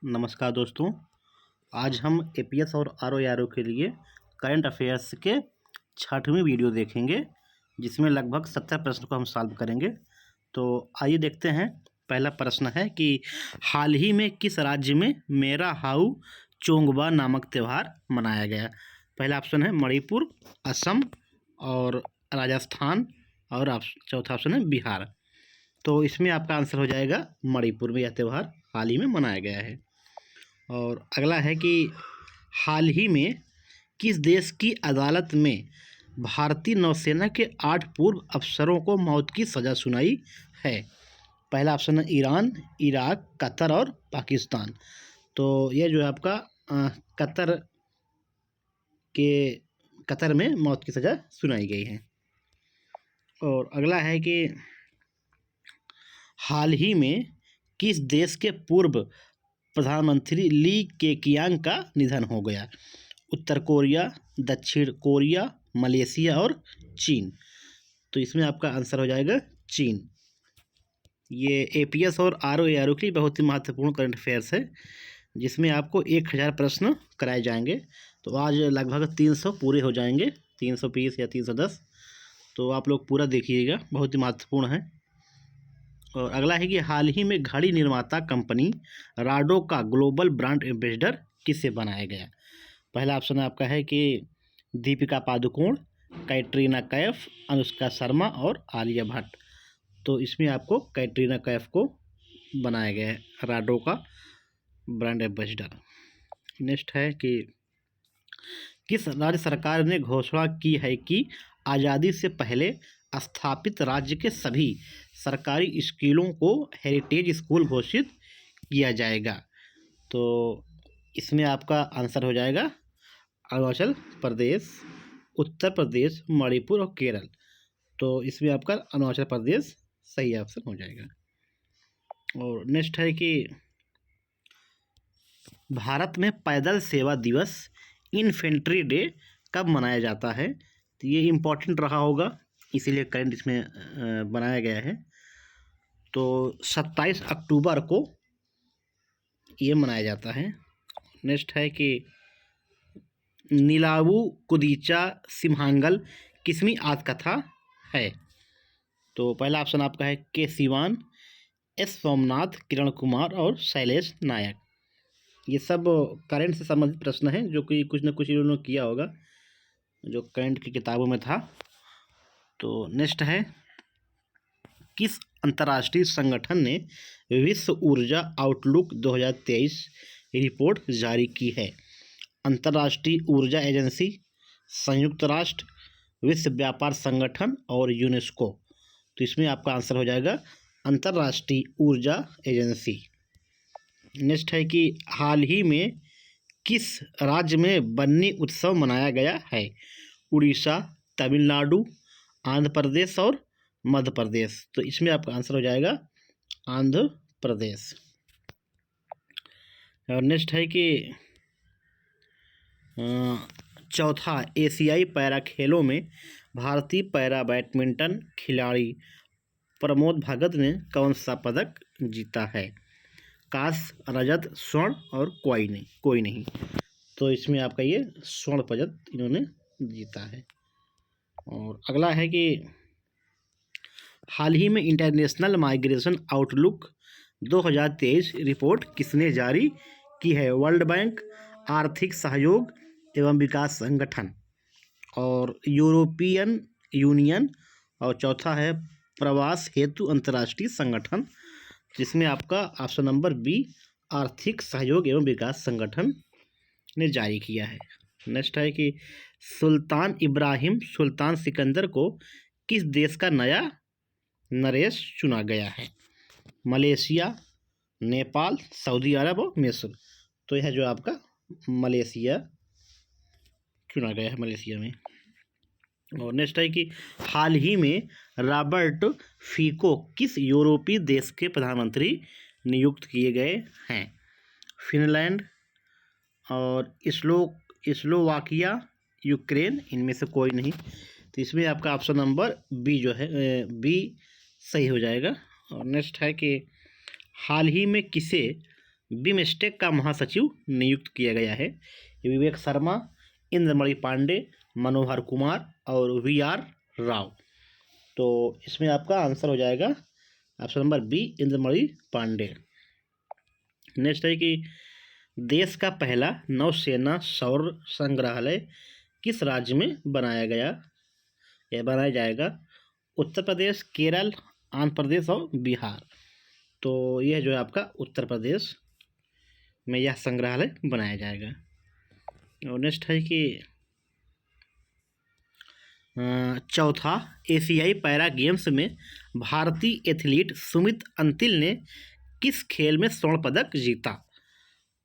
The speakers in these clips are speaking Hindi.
नमस्कार दोस्तों। आज हम एपीएस और आरओ के लिए करंट अफेयर्स के 6ठवीं वीडियो देखेंगे, जिसमें लगभग 70 प्रश्न को हम सॉल्व करेंगे। तो आइए देखते हैं। पहला प्रश्न है कि हाल ही में किस राज्य में मेरा हाउ चोंगबा नामक त्यौहार मनाया गया। पहला ऑप्शन है मणिपुर, असम और राजस्थान, और चौथा ऑप्शन है बिहार। तो इसमें आपका आंसर हो जाएगा मणिपुर में यह त्यौहार हाल ही में मनाया गया है। और अगला है कि हाल ही में किस देश की अदालत में भारतीय नौसेना के 8 पूर्व अफसरों को मौत की सज़ा सुनाई है। पहला ऑप्शन है ईरान, इराक, कतर और पाकिस्तान। तो यह जो है आपका कतर में मौत की सज़ा सुनाई गई है। और अगला है कि हाल ही में किस देश के पूर्व प्रधानमंत्री ली केकियांग का निधन हो गया। उत्तर कोरिया, दक्षिण कोरिया, मलेशिया और चीन। तो इसमें आपका आंसर हो जाएगा चीन। ये एपीएस और आरओ के लिए बहुत ही महत्वपूर्ण करंट अफेयर्स है, जिसमें आपको 1000 प्रश्न कराए जाएंगे। तो आज लगभग 300 पूरे हो जाएंगे, 320 या 310। तो आप लोग पूरा देखिएगा, बहुत ही महत्वपूर्ण है। और अगला है कि हाल ही में घड़ी निर्माता कंपनी राडो का ग्लोबल ब्रांड एम्बेसडर किससे बनाया गया। पहला ऑप्शन आपका है कि दीपिका पादुकोण, कैटरीना कैफ, अनुष्का शर्मा और आलिया भट्ट। तो इसमें आपको कैटरीना कैफ को बनाया गया है राडो का ब्रांड एम्बेसडर। नेक्स्ट है कि किस राज्य सरकार ने घोषणा की है कि आज़ादी से पहले स्थापित राज्य के सभी सरकारी स्कूलों को हेरिटेज स्कूल घोषित किया जाएगा। तो इसमें आपका आंसर हो जाएगा अरुणाचल प्रदेश, उत्तर प्रदेश, मणिपुर और केरल। तो इसमें आपका अरुणाचल प्रदेश सही ऑप्शन हो जाएगा। और नेक्स्ट है कि भारत में पैदल सेवा दिवस इन्फेंट्री डे कब मनाया जाता है। तो ये इम्पोर्टेंट रहा होगा, इसीलिए करंट इसमें बनाया गया है। तो 27 अक्टूबर को ये मनाया जाता है। नेक्स्ट है कि नीलावू कुदीचा सिम्हांगल किसमी आत्मकथा है। तो पहला ऑप्शन आपका है के सिवान, एस सोमनाथ, किरण कुमार और शैलेश नायक। ये सब करंट से संबंधित प्रश्न हैं, जो कि कुछ न कुछ इन्होंने किया होगा, जो करंट की किताबों में था। तो नेक्स्ट है किस अंतर्राष्ट्रीय संगठन ने विश्व ऊर्जा आउटलुक 2023 रिपोर्ट जारी की है। अंतर्राष्ट्रीय ऊर्जा एजेंसी, संयुक्त राष्ट्र, विश्व व्यापार संगठन और यूनेस्को। तो इसमें आपका आंसर हो जाएगा अंतर्राष्ट्रीय ऊर्जा एजेंसी। नेक्स्ट है कि हाल ही में किस राज्य में बन्नी उत्सव मनाया गया है। उड़ीसा, तमिलनाडु, आंध्र प्रदेश और मध्य प्रदेश। तो इसमें आपका आंसर हो जाएगा आंध्र प्रदेश। और नेक्स्ट है कि चौथा एशियाई पैरा खेलों में भारतीय पैरा बैडमिंटन खिलाड़ी प्रमोद भगत ने कौन सा पदक जीता है। कांस्य, रजत, स्वर्ण और कोई नहीं। तो इसमें आपका ये स्वर्ण पदक इन्होंने जीता है। और अगला है कि हाल ही में इंटरनेशनल माइग्रेशन आउटलुक 2023 रिपोर्ट किसने जारी की है। वर्ल्ड बैंक, आर्थिक सहयोग एवं विकास संगठन और यूरोपियन यूनियन, और चौथा है प्रवास हेतु अंतर्राष्ट्रीय संगठन, जिसमें आपका ऑप्शन नंबर बी आर्थिक सहयोग एवं विकास संगठन ने जारी किया है। नेक्स्ट है कि सुल्तान इब्राहिम सुल्तान सिकंदर को किस देश का नया नरेश चुना गया है। मलेशिया, नेपाल, सऊदी अरब और मिस्र। तो यह जो आपका मलेशिया चुना गया है, मलेशिया में। और नेक्स्ट है कि हाल ही में रॉबर्ट फीको किस यूरोपीय देश के प्रधानमंत्री नियुक्त किए गए हैं। फिनलैंड और स्लोवाकिया, यूक्रेन, इनमें से कोई नहीं। तो इसमें आपका ऑप्शन नंबर बी जो है बी सही हो जाएगा। और नेक्स्ट है कि हाल ही में किसे बिमस्टेक का महासचिव नियुक्त किया गया है? विवेक शर्मा, इंद्रमणि पांडे, मनोहर कुमार और वी.आर. राव। तो इसमें आपका आंसर हो जाएगा option number B, Indramani Pandey. Next है कि देश का पहला नौसेना सौर संग्रहालय किस राज्य में बनाया गया या बनाया जाएगा? उत्तर प्रदेश, केरल, आंध्र प्रदेश और बिहार। तो यह जो है आपका उत्तर प्रदेश में यह संग्रहालय बनाया जाएगा। और नेक्स्ट है कि चौथा एशियाई पैरा गेम्स में भारतीय एथलीट सुमित अंतिल ने किस खेल में स्वर्ण पदक जीता?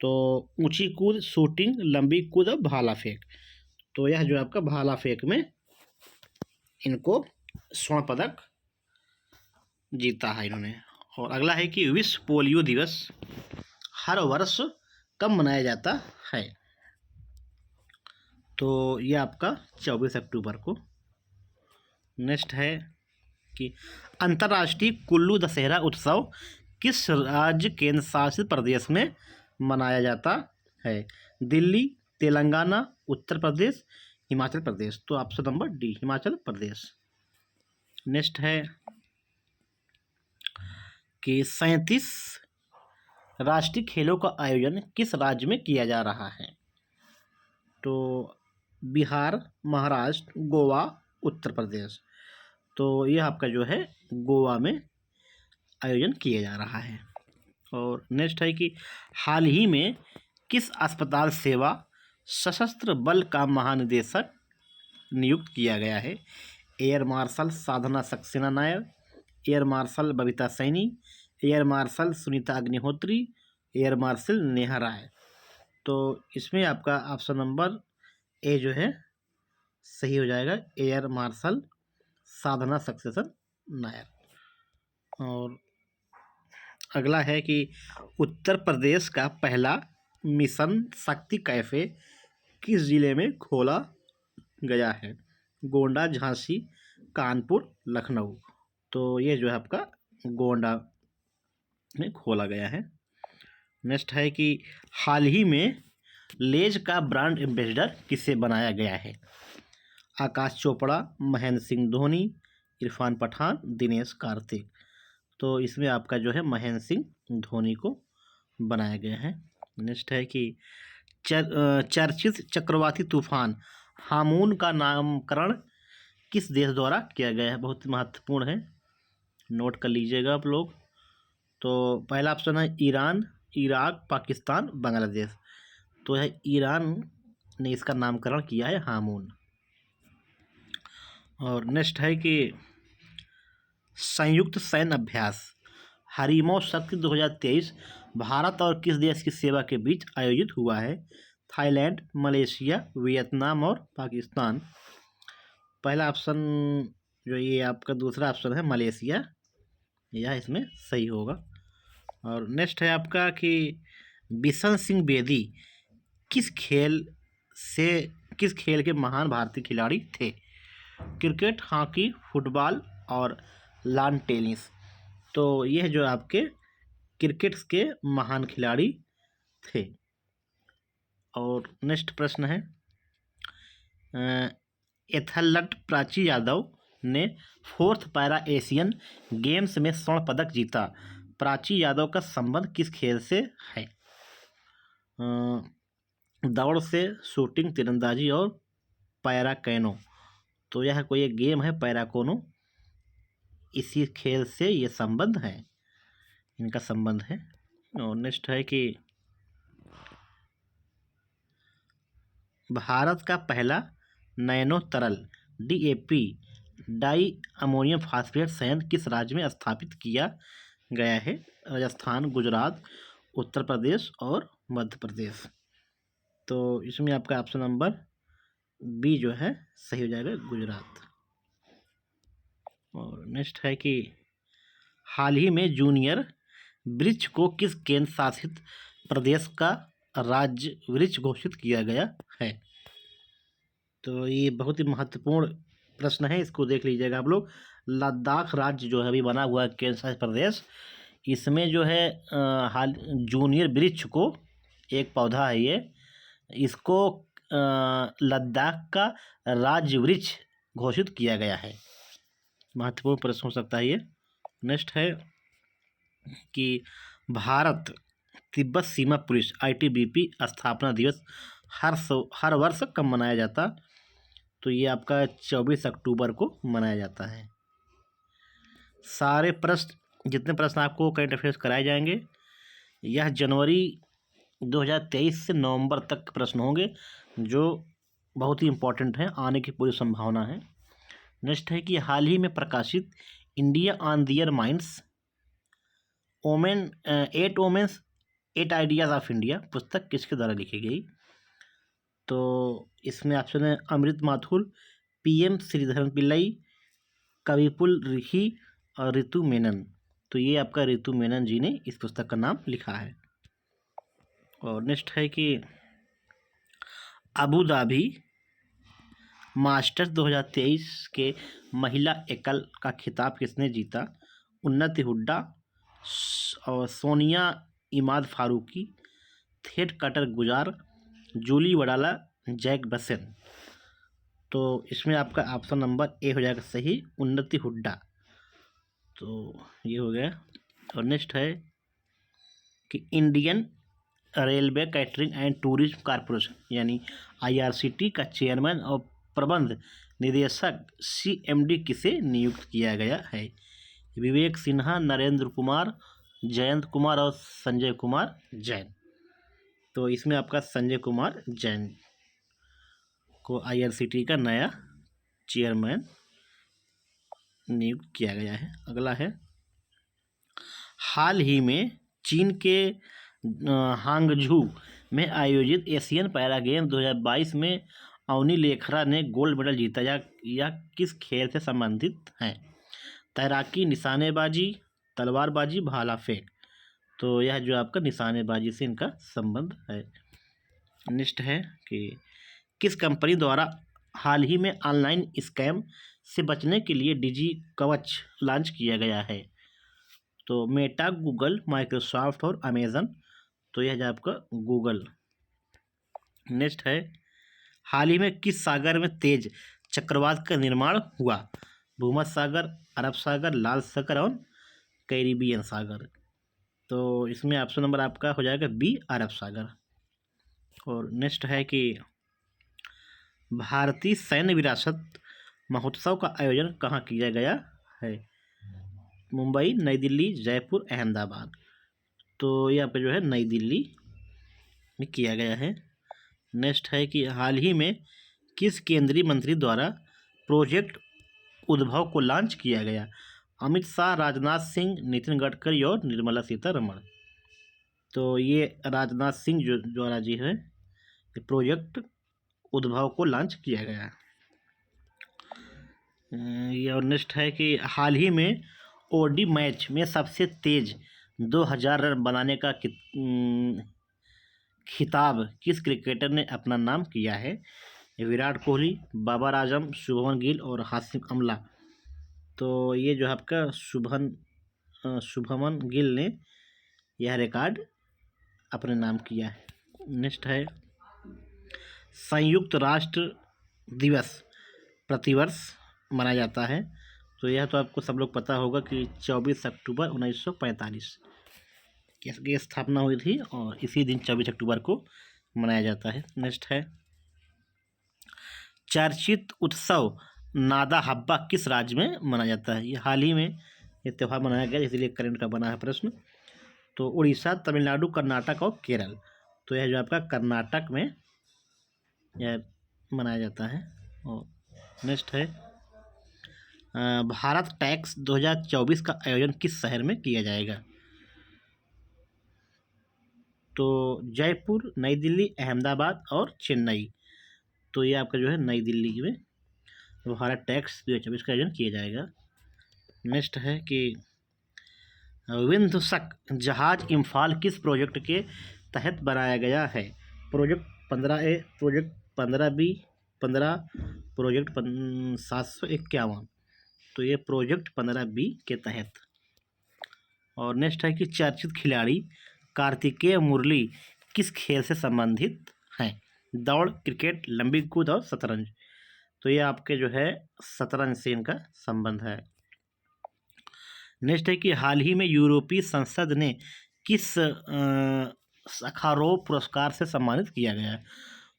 तो ऊंची कूद, शूटिंग, लंबी कूद और भाला फेंक। तो यह जो आपका भाला फेंक में इनको स्वर्ण पदक जीता है इन्होंने। और अगला है कि विश्व पोलियो दिवस हर वर्ष कब मनाया जाता है? तो ये आपका 24 अक्टूबर को। नेक्स्ट है कि अंतर्राष्ट्रीय कुल्लू दशहरा उत्सव किस राज्य केंद्र शासित प्रदेश में मनाया जाता है? दिल्ली, तेलंगाना, उत्तर प्रदेश, हिमाचल प्रदेश। तो option number D, Himachal Pradesh. Next है कि 37 राष्ट्रीय खेलों का आयोजन किस राज्य में किया जा रहा है? तो बिहार, महाराष्ट्र, गोवा, उत्तर प्रदेश। तो यह आपका जो है गोवा में आयोजन किया जा रहा है। और नेक्स्ट है कि हाल ही में किस अस्पताल सेवा सशस्त्र बल का महानिदेशक नियुक्त किया गया है? Air marshal Sadhana Saxena Nair, air marshal Babita Saini, air marshal Sunita Agnihotri, air marshal Neha Rai. तो इसमें आपका ऑप्शन नंबर ए जो है सही हो जाएगा, एयर मार्शल साधना सक्सेना नायर। और अगला है कि उत्तर प्रदेश का पहला मिशन शक्ति कैफ़े किस जिले में खोला गया है? गोंडा, झांसी, कानपुर, लखनऊ। तो ये जो है आपका गोंडा में खोला गया है। नेक्स्ट है कि हाल ही में लेज का ब्रांड एम्बेसडर किसे बनाया गया है? आकाश चोपड़ा, महेंद्र सिंह धोनी, इरफान पठान, दिनेश कार्तिक। तो इसमें आपका जो है महेंद्र सिंह धोनी को बनाया गया है। नेक्स्ट है कि चर्चित चक्रवाती तूफान हामून का नामकरण किस देश द्वारा किया गया है? बहुत महत्वपूर्ण है, नोट कर लीजिएगा आप लोग। तो पहला ऑप्शन है ईरान, इराक, पाकिस्तान, बांग्लादेश। तो यह ईरान ने इसका नामकरण किया है हामून। और नेक्स्ट है कि संयुक्त सैन्य अभ्यास हरिमौ शक्ति 2023 भारत और किस देश की सेवा के बीच आयोजित हुआ है? थाईलैंड, मलेशिया, वियतनाम और पाकिस्तान। पहला ऑप्शन जो ये आपका दूसरा ऑप्शन है मलेशिया, यह इसमें सही होगा। और नेक्स्ट है आपका कि बिशन सिंह बेदी किस खेल के महान भारतीय खिलाड़ी थे? क्रिकेट, हॉकी, फुटबॉल और लॉन टेनिस। तो यह जो आपके क्रिकेट के महान खिलाड़ी थे। और नेक्स्ट प्रश्न है एथलीट प्राची यादव ने 4th पैरा एशियन गेम्स में स्वर्ण पदक जीता। प्राची यादव का संबंध किस खेल से है? दौड़ से, शूटिंग, तीरंदाजी और पैरा कैनो। तो यह कोई एक गेम है पैरा कोनो, इसी खेल से ये संबंध है, इनका संबंध है। और नेक्स्ट है कि भारत का पहला नैनो तरल DAP डाई अमोनियम फास्फेट संयंत्र किस राज्य में स्थापित किया गया है? राजस्थान, गुजरात, उत्तर प्रदेश और मध्य प्रदेश। तो इसमें आपका ऑप्शन नंबर बी जो है सही हो जाएगा, गुजरात। और नेक्स्ट है कि हाल ही में जूनियर वृक्ष को किस केंद्र शासित प्रदेश का राज्य वृक्ष घोषित किया गया है? तो ये बहुत ही महत्वपूर्ण प्रश्न है, इसको देख लीजिएगा आप लोग। लद्दाख राज्य जो है अभी बना हुआ है केंद्र शासित प्रदेश, इसमें जो है हाल जूनियर वृक्ष को एक पौधा है ये, इसको लद्दाख का राज्य वृक्ष घोषित किया गया है। महत्वपूर्ण प्रश्न हो सकता है ये। नेक्स्ट है कि भारत तिब्बत सीमा पुलिस ITBP स्थापना दिवस हर वर्ष कब मनाया जाता? तो ये आपका 24 अक्टूबर को मनाया जाता है। सारे प्रश्न, जितने प्रश्न आपको करंट अफेयर्स कराए जाएंगे, यह जनवरी 2023 से नवंबर तक प्रश्न होंगे, जो बहुत ही इम्पोर्टेंट हैं, आने की पूरी संभावना है। नेक्स्ट है कि हाल ही में प्रकाशित India on their minds 8 ideas of India पुस्तक किसके द्वारा लिखी गई? तो इसमें ऑप्शन है अमृत माथुर, PM श्रीधरन पिल्लई, कविपुल रिखी और ऋतु मेनन। तो ये आपका ऋतु मेनन जी ने इस पुस्तक का नाम लिखा है। और नेक्स्ट है कि अबू धाबी मास्टर्स 2023 के महिला एकल का खिताब किसने जीता? उन्नति हुड्डा और सोनिया इमाद फारूकी, थेट कटर गुजार, जूली वडाला, जैक बसेन। तो इसमें आपका ऑप्शन नंबर ए हो जाएगा सही, उन्नति हुड्डा। तो ये हो गया। और नेक्स्ट है कि Indian railway catering and tourism corporation यानी IRCT का चेयरमैन और प्रबंध निदेशक CMD किसे नियुक्त किया गया है? विवेक सिन्हा, नरेंद्र कुमार, जयंत कुमार और संजय कुमार जैन। तो इसमें आपका संजय कुमार जैन को IRCT का नया चेयरमैन नियुक्त किया गया है। अगला है, हाल ही में चीन के हांगझू में आयोजित एशियन पैरा गेम 2022 में अवनी लेखरा ने गोल्ड मेडल जीता। या किस खेल से संबंधित हैं? तैराकी, निशानेबाजी, तलवारबाजी, भाला फेंक। तो यह जो आपका निशानेबाजी से इनका संबंध है। नेक्स्ट है कि किस कंपनी द्वारा हाल ही में ऑनलाइन स्कैम से बचने के लिए डिजी कवच लॉन्च किया गया है? तो मेटा, गूगल, माइक्रोसॉफ्ट और अमेजन। तो यह जो आपका गूगल। नेक्स्ट है, हाल ही में किस सागर में तेज चक्रवात का निर्माण हुआ? भूमध्य सागर, अरब सागर, लाल सागर और कैरिबियन सागर। तो इसमें ऑप्शन नंबर आपका हो जाएगा बी, अरब सागर। और नेक्स्ट है कि भारतीय सैन्य विरासत महोत्सव का आयोजन कहाँ किया गया है? मुंबई, नई दिल्ली, जयपुर, अहमदाबाद। तो यहाँ पे जो है नई दिल्ली में किया गया है। नेक्स्ट है कि हाल ही में किस केंद्रीय मंत्री द्वारा प्रोजेक्ट उद्भव को लॉन्च किया गया? अमित शाह, राजनाथ सिंह, नितिन गडकरी और निर्मला सीतारमण। तो ये राजनाथ सिंह जो द्वारा जी है प्रोजेक्ट उद्भव को लॉन्च किया गया। ये और नेक्स्ट है कि हाल ही में ODI मैच में सबसे तेज 2000 रन बनाने का खिताब किस क्रिकेटर ने अपना नाम किया है? विराट कोहली, बाबर आजम, शुभमन गिल और हाशिम अमला। तो ये जो आपका शुभमन गिल ने यह रिकॉर्ड अपने नाम किया है। नेक्स्ट है, संयुक्त राष्ट्र दिवस प्रतिवर्ष मनाया जाता है। तो यह तो आपको सब लोग पता होगा कि 24 अक्टूबर 1945 की स्थापना हुई थी और इसी दिन 24 अक्टूबर को मनाया जाता है। नेक्स्ट है, चर्चित उत्सव नादा हब्बा किस राज्य में मनाया जाता है? ये हाल ही में ये त्यौहार मनाया गया, इसलिए करंट का बना है प्रश्न। तो उड़ीसा, तमिलनाडु, कर्नाटक और केरल। तो यह जो आपका कर्नाटक में यह मनाया जाता है। और नेक्स्ट है, भारत टैक्स 2024 का आयोजन किस शहर में किया जाएगा? तो जयपुर, नई दिल्ली, अहमदाबाद और चेन्नई। तो ये आपका जो है नई दिल्ली में भारत टैक्स 2024 का आयोजन किया जाएगा। नेक्स्ट है कि विध्वंसक जहाज इम्फाल किस प्रोजेक्ट के तहत बनाया गया है? Project 15A, project 15B, 15, project 751। तो ये प्रोजेक्ट 15B के तहत। और नेक्स्ट है कि चर्चित खिलाड़ी कार्तिकेय मुरली किस खेल से संबंधित हैं? दौड़, क्रिकेट, लंबी कूद और शतरंज। तो ये आपके जो है शतरंज से इनका संबंध है। नेक्स्ट है कि हाल ही में यूरोपीय संसद ने किस सखारोव पुरस्कार से सम्मानित किया गया है?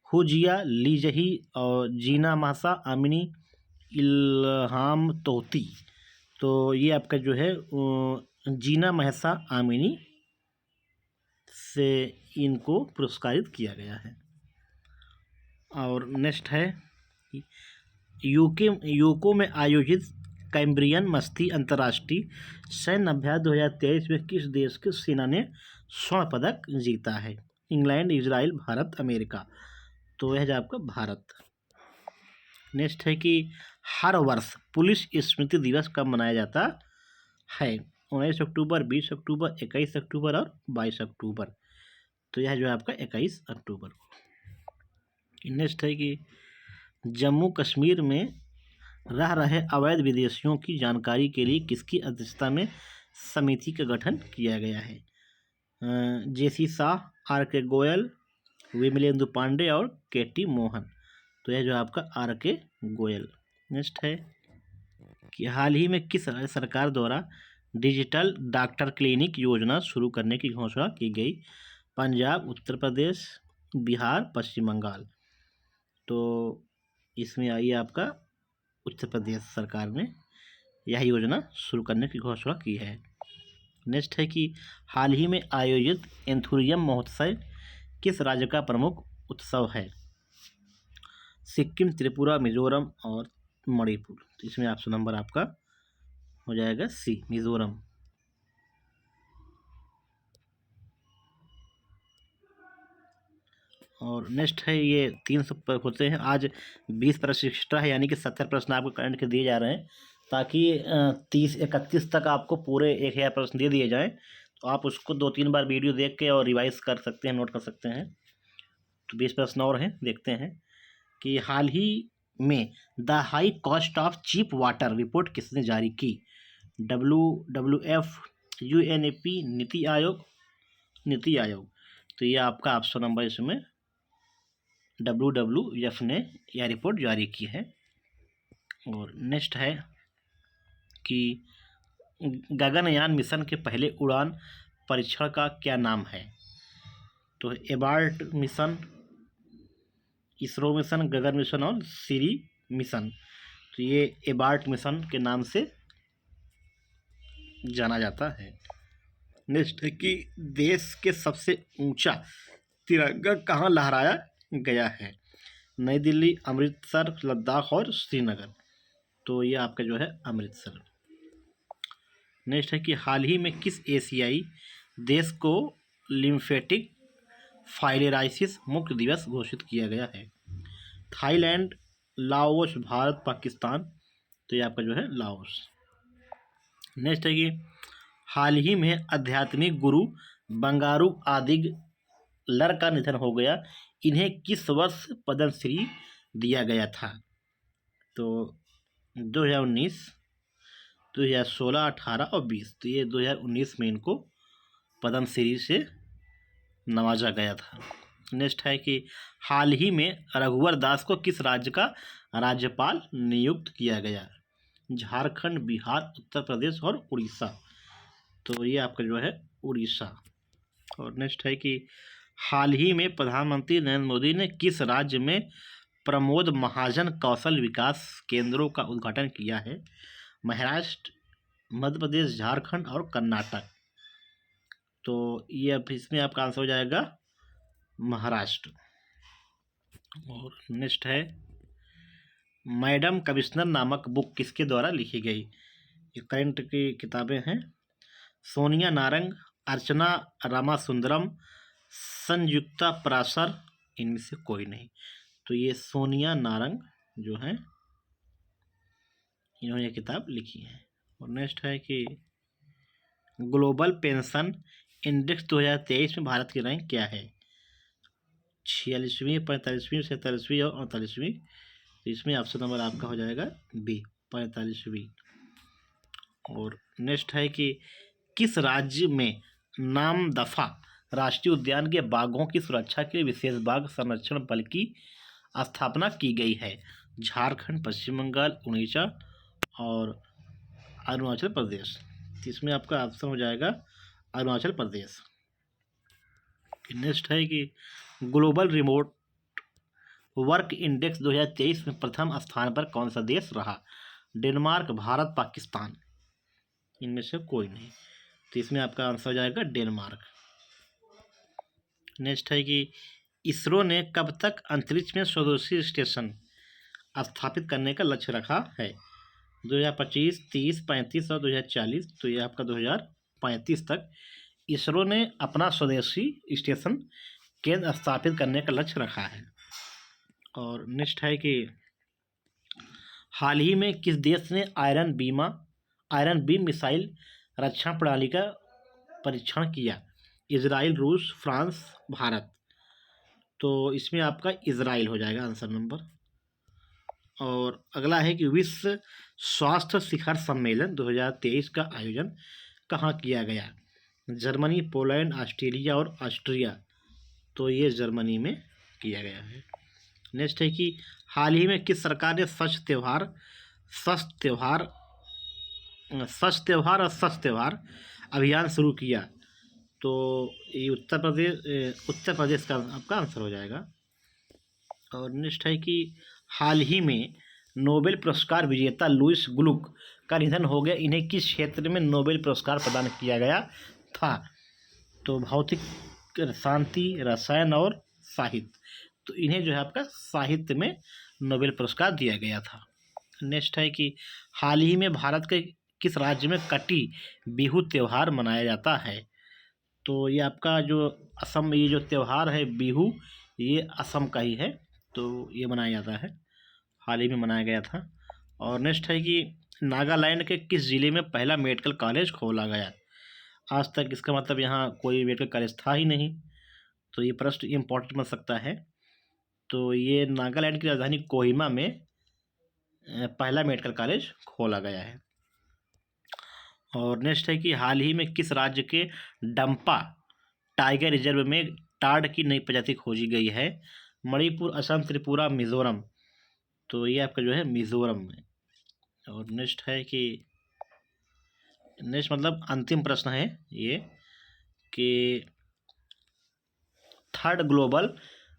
हुजिया, लीजही और जीना मासा अमिनी इल्हाम तोती। तो ये आपका जो है जीना महसा आमिनी से इनको पुरस्कारित किया गया है। और नेक्स्ट है यूको में आयोजित कैम्ब्रियन मस्ती अंतर्राष्ट्रीय सैन्य अभ्यास 2023 में किस देश की सेना ने स्वर्ण पदक जीता है? England, Israel, Bharat, America. तो यह जो आपका भारत। नेक्स्ट है कि हर वर्ष पुलिस स्मृति दिवस कब मनाया जाता है? 19 अक्टूबर, 20 अक्टूबर, 21 अक्टूबर और 22 अक्टूबर। तो यह जो है आपका 21 अक्टूबर को। नेक्स्ट है कि जम्मू कश्मीर में रह रहे अवैध विदेशियों की जानकारी के लिए किसकी अध्यक्षता में समिति का गठन किया गया है? जेसी शाह, आर के गोयल, विमलेंदु पांडे और के टी मोहन। तो यह जो आपका आर के गोयल। नेक्स्ट है कि हाल ही में किस राज्य सरकार द्वारा डिजिटल डॉक्टर क्लिनिक योजना शुरू करने की घोषणा की गई? पंजाब, उत्तर प्रदेश, बिहार, पश्चिम बंगाल। तो इसमें आइए आपका उत्तर प्रदेश सरकार ने यह योजना शुरू करने की घोषणा की है। नेक्स्ट है कि हाल ही में आयोजित एंथुरियम महोत्सव किस राज्य का प्रमुख उत्सव है? सिक्किम, त्रिपुरा, मिजोरम और मणिपुर। तो इसमें ऑप्शन नंबर आपका हो जाएगा सी, मिजोरम। और नेक्स्ट है ये 300 होते हैं। आज 20 प्रश्न एक्स्ट्रा है, यानी कि 70 प्रश्न आपको करंट के दिए जा रहे हैं, ताकि 30-31 तक आपको पूरे 1000 प्रश्न दे दिए जाएँ। तो आप उसको 2-3 बार वीडियो देख के और रिवाइज कर सकते हैं, नोट कर सकते हैं। तो 20 प्रश्न और हैं, देखते हैं कि हाल ही में the high cost of cheap water report किसने जारी की? WWF, UNEP, NITI Aayog. तो ये आपका ऑप्शन नंबर इसमें WWF ने यह रिपोर्ट जारी की है। और नेक्स्ट है कि गगनयान मिशन के पहले उड़ान परीक्षण का क्या नाम है? तो एबार्ट मिशन, इसरो मिशन, गगन मिशन और सीरी मिशन। तो ये एबार्ट मिशन के नाम से जाना जाता है। नेक्स्ट है कि देश के सबसे ऊंचा तिरंगा कहाँ लहराया गया है? नई दिल्ली, अमृतसर, लद्दाख और श्रीनगर। तो ये आपका जो है अमृतसर। नेक्स्ट है कि हाल ही में किस एशियाई देश को लिम्फेटिक फाइलेराइसिस मुक्त दिवस घोषित किया गया है? Thailand, Laos, Bharat, Pakistan. तो ये आपका जो है लाओस। नेक्स्ट है कि हाल ही में आध्यात्मिक गुरु बंगारू आदिग-लर का निधन हो गया, इन्हें किस वर्ष पद्मश्री दिया गया था? तो 2019, 2016, 18 और 20। तो ये 2019 में इनको पद्मश्री से नवाजा गया था। नेक्स्ट है कि हाल ही में रघुवर दास को किस राज्य का राज्यपाल नियुक्त किया गया? झारखंड, बिहार, उत्तर प्रदेश और उड़ीसा। तो ये आपका जो है उड़ीसा। और नेक्स्ट है कि हाल ही में प्रधानमंत्री नरेंद्र मोदी ने किस राज्य में प्रमोद महाजन कौशल विकास केंद्रों का उद्घाटन किया है? महाराष्ट्र, मध्य प्रदेश, झारखंड और कर्नाटक। तो ये अब इसमें आपका आंसर हो जाएगा महाराष्ट्र। और नेक्स्ट है मैडम कमिश्नर नामक बुक किसके द्वारा लिखी गई? ये करंट की किताबें हैं। सोनिया नारंग, अर्चना रामासुंदरम, संयुक्ता पराशर, इनमें से कोई नहीं। तो ये सोनिया नारंग जो हैं इन्होंने ये किताब लिखी है। और नेक्स्ट है कि ग्लोबल पेंशन इंडेक्स 2023 में भारत की रैंक क्या है? 46वीं, 45वीं, 47वीं और 48वीं। तो इसमें ऑप्शन नंबर आपका हो जाएगा बी, 45वीं। और नेक्स्ट है कि किस राज्य में नामदफा राष्ट्रीय उद्यान के बाघों की सुरक्षा के लिए विशेष बाघ संरक्षण बल की स्थापना की गई है? झारखंड, पश्चिम बंगाल, उड़ीसा और अरुणाचल प्रदेश। इसमें आपका ऑप्शन हो जाएगा अरुणाचल प्रदेश। नेक्स्ट है कि ग्लोबल रिमोट वर्क इंडेक्स 2023 में प्रथम स्थान पर कौन सा देश रहा? डेनमार्क, भारत, पाकिस्तान। इनमें से कोई नहीं, तो इसमें आपका आंसर हो जाएगा डेनमार्क। नेक्स्ट है कि इसरो ने कब तक अंतरिक्ष में स्वदेशी स्टेशन स्थापित करने का लक्ष्य रखा है? 2025, 30, 35 और 2040। तो ये आपका 2035 तक इसरो ने अपना स्वदेशी स्टेशन केंद्र स्थापित करने का लक्ष्य रखा है। और नेक्स्ट है कि हाल ही में किस देश ने आयरन बीम मिसाइल रक्षा प्रणाली का परीक्षण किया? इजराइल, रूस, फ्रांस, भारत। तो इसमें आपका इजराइल हो जाएगा आंसर नंबर। और अगला है कि विश्व स्वास्थ्य शिखर सम्मेलन 2023 का आयोजन कहाँ किया गया? जर्मनी, पोलैंड, ऑस्ट्रेलिया और ऑस्ट्रिया। तो ये जर्मनी में किया गया है। नेक्स्ट है कि हाल ही में किस सरकार ने स्वच्छ त्योहार और स्वच्छ त्योहार अभियान शुरू किया? तो ये उत्तर प्रदेश का आपका आंसर हो जाएगा। और नेक्स्ट है कि हाल ही में नोबेल पुरस्कार विजेता लुईस ग्लुक का निधन हो गया। इन्हें किस क्षेत्र में नोबेल पुरस्कार प्रदान किया गया था? तो भौतिक, शांति, रसायन और साहित्य। तो इन्हें जो है आपका साहित्य में नोबेल पुरस्कार दिया गया था। नेक्स्ट है कि हाल ही में भारत के किस राज्य में कटी बिहू त्यौहार मनाया जाता है? तो ये आपका जो असम, ये जो त्यौहार है बिहू, ये असम का ही है, तो ये मनाया जाता है, हाल ही में मनाया गया था। और नेक्स्ट है कि नागालैंड के किस ज़िले में पहला मेडिकल कॉलेज खोला गया? आज तक इसका मतलब यहाँ कोई मेडिकल कॉलेज था ही नहीं, तो ये प्रश्न इम्पोर्टेंट बन सकता है। तो ये नागालैंड की राजधानी कोहिमा में पहला मेडिकल कॉलेज खोला गया है। और नेक्स्ट है कि हाल ही में किस राज्य के डंपा टाइगर रिजर्व में टार्ड की नई प्रजाति खोजी गई है? मणिपुर, असम, त्रिपुरा, मिजोरम। तो ये आपका जो है मिजोरम में। और नेक्स्ट है कि नेक्स्ट मतलब अंतिम प्रश्न है ये कि third global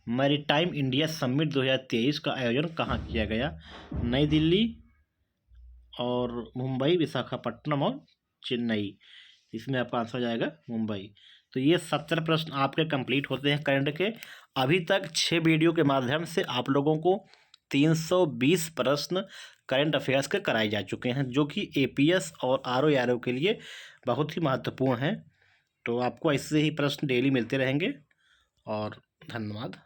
maritime India summit 2023 का आयोजन कहाँ किया गया? नई दिल्ली और मुंबई, विशाखापट्टनम और चेन्नई। इसमें आपका आंसर हो जाएगा मुंबई। तो ये 70 प्रश्न आपके कंप्लीट होते हैं करंट के। अभी तक 6 वीडियो के माध्यम से आप लोगों को 320 प्रश्न करंट अफेयर्स के कराए जा चुके हैं, जो कि एपीएस और आरओ के लिए बहुत ही महत्वपूर्ण है। तो आपको ऐसे ही प्रश्न डेली मिलते रहेंगे। और धन्यवाद।